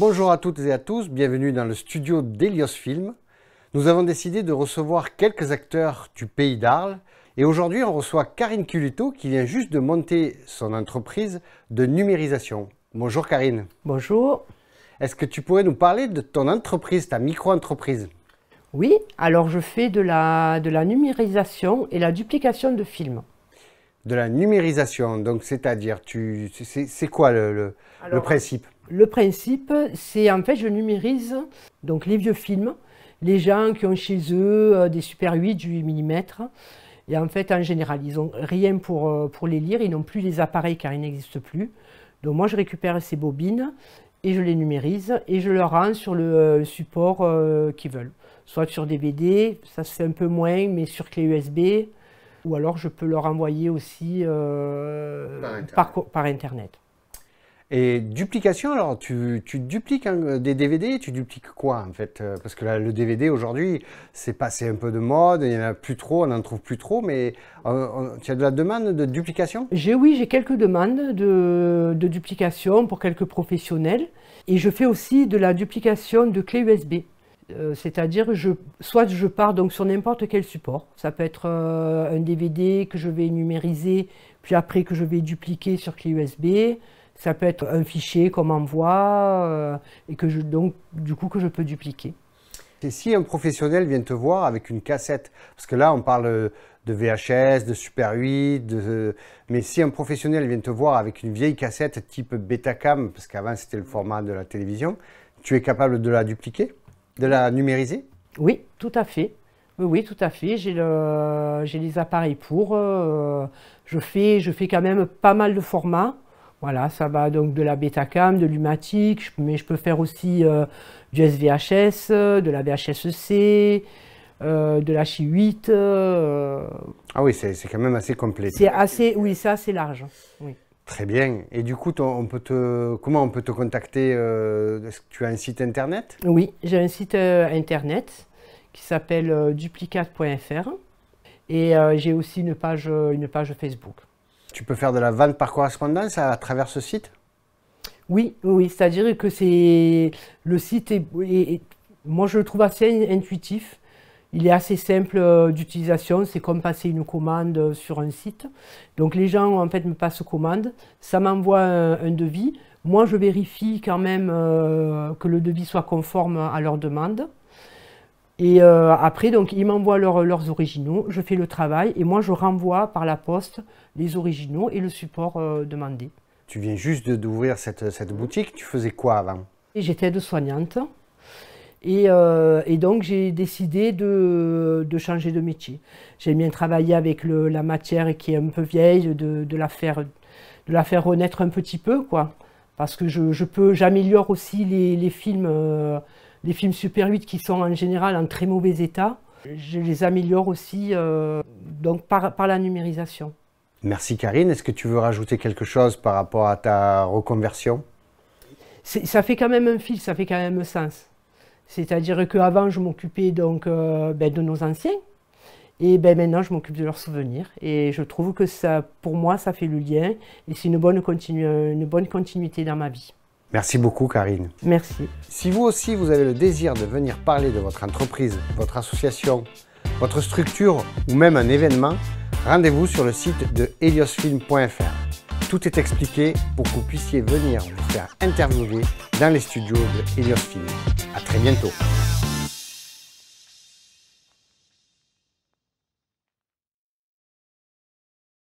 Bonjour à toutes et à tous, bienvenue dans le studio d'Elios Film. Nous avons décidé de recevoir quelques acteurs du pays d'Arles et aujourd'hui on reçoit Karine Culito qui vient juste de monter son entreprise de numérisation. Bonjour Karine. Bonjour. Est-ce que tu pourrais nous parler de ton entreprise, ta micro-entreprise? Oui, alors je fais de la numérisation et la duplication de films. De la numérisation, donc c'est-à-dire, c'est quoi le principe? Le principe, c'est en fait je numérise donc les vieux films, les gens qui ont chez eux des Super 8, du 8 mm. Et en fait, en général, ils n'ont rien pour les lire, ils n'ont plus les appareils car ils n'existent plus. Donc moi, je récupère ces bobines et je les numérise et je leur rends sur le support qu'ils veulent. Soit sur DVD, ça se fait un peu moins, mais sur clé USB, ou alors je peux leur envoyer aussi par Internet. Et duplication, alors tu dupliques des DVD, tu dupliques quoi en fait? Parce que là, le DVD aujourd'hui, c'est passé un peu de mode, il n'y en a plus trop, on n'en trouve plus trop, mais tu as de la demande de duplication? Oui, j'ai quelques demandes de duplication pour quelques professionnels. Et je fais aussi de la duplication de clés USB. C'est-à-dire, soit je pars donc sur n'importe quel support. Ça peut être un DVD que je vais numériser, puis après que je vais dupliquer sur clé USB. Ça peut être un fichier qu'on m'envoie et que du coup que je peux dupliquer. Et si un professionnel vient te voir avec une cassette, parce que là on parle de VHS, de Super 8, mais si un professionnel vient te voir avec une vieille cassette type Betacam, parce qu'avant c'était le format de la télévision, tu es capable de la dupliquer, de la numériser? Oui, tout à fait. Oui, tout à fait. J'ai les appareils pour. Je fais quand même pas mal de formats. Voilà, ça va donc de la Betacam, de l'Umatic, mais je peux faire aussi du SVHS, de la VHS-C, de la H8. Ah oui, c'est quand même assez complet. Oui, c'est assez large. Oui. Très bien. Et du coup, comment on peut te contacter? Est-ce que tu as un site internet? Oui, j'ai un site internet qui s'appelle duplicate.fr et j'ai aussi une page Facebook. Tu peux faire de la vente par correspondance à travers ce site? Oui, c'est-à-dire que le site moi je le trouve assez intuitif. Il est assez simple d'utilisation, c'est comme passer une commande sur un site. Donc les gens en fait me passent commande, ça m'envoie un devis. Moi je vérifie quand même que le devis soit conforme à leur demande. Et après, donc, ils m'envoient leurs originaux, je fais le travail et moi je renvoie par la poste les originaux et le support demandé. Tu viens juste d'ouvrir cette boutique, tu faisais quoi avant? J'étais aide-soignante et donc j'ai décidé de changer de métier. J'aime bien travailler avec la matière qui est un peu vieille, de la faire renaître un petit peu, quoi. Parce que j'améliore aussi les films. Les films Super 8 qui sont en général en très mauvais état, je les améliore aussi donc par la numérisation. Merci Karine. Est-ce que tu veux rajouter quelque chose par rapport à ta reconversion? Ça fait quand même un fil, ça fait quand même sens. C'est-à-dire qu'avant je m'occupais donc de nos anciens et maintenant je m'occupe de leurs souvenirs. Et je trouve que ça, pour moi, ça fait le lien et c'est une bonne continuité dans ma vie. Merci beaucoup Karine. Merci. Si vous aussi vous avez le désir de venir parler de votre entreprise, votre association, votre structure ou même un événement, rendez-vous sur le site de eliosfilm.fr. Tout est expliqué pour que vous puissiez venir vous faire interviewer dans les studios de Elios Film. À très bientôt.